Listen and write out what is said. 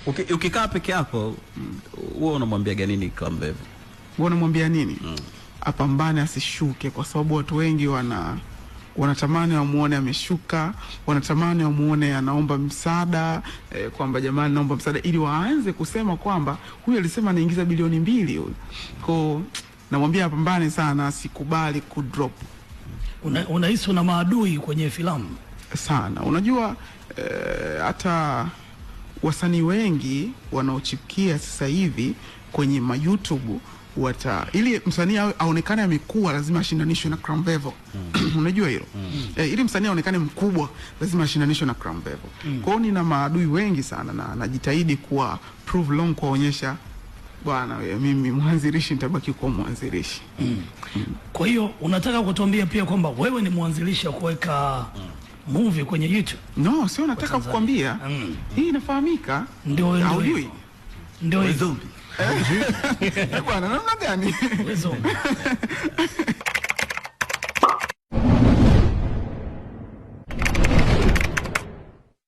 Ukikaa peke yako wewe unamwambia nini Clambevo? Wewe unamwambia nini? Apambane asishuke, kwa sababu watu wengi wanatamani wamuone ameshuka, wanatamani wamuone anaomba msaada, kwamba jamani naomba msaada, ili waanze kusema kwamba huyu alisema anaingiza bilioni 2 huyu. Kwa namwambia apambane sana, asikubali kudrop. Unahisi una maadui kwenye filamu sana? Unajua hata wasanii wengi wanaochipukia sasa hivi kwenye YouTube ili msanii aonekane amekuwa lazima ashindanishwe na Clambevo. Unajua hilo? Ili msanii aonekane mkubwa lazima ashindanishwe na Clambevo. Kwa hiyo nina maadui wengi sana na najitahidi kuwa prove long, kuonyesha bwana mimi mwanzilishi nitabaki kuwa mwanzilishi. Kwa hiyo unataka kutuambia pia kwamba wewe ni mwanzilishi wa kuweka movie kwenye YouTube? No, sio nataka kukwambia. Hii inafahamika. Ndio hujui? Ndio hizo. Bwana namna gani?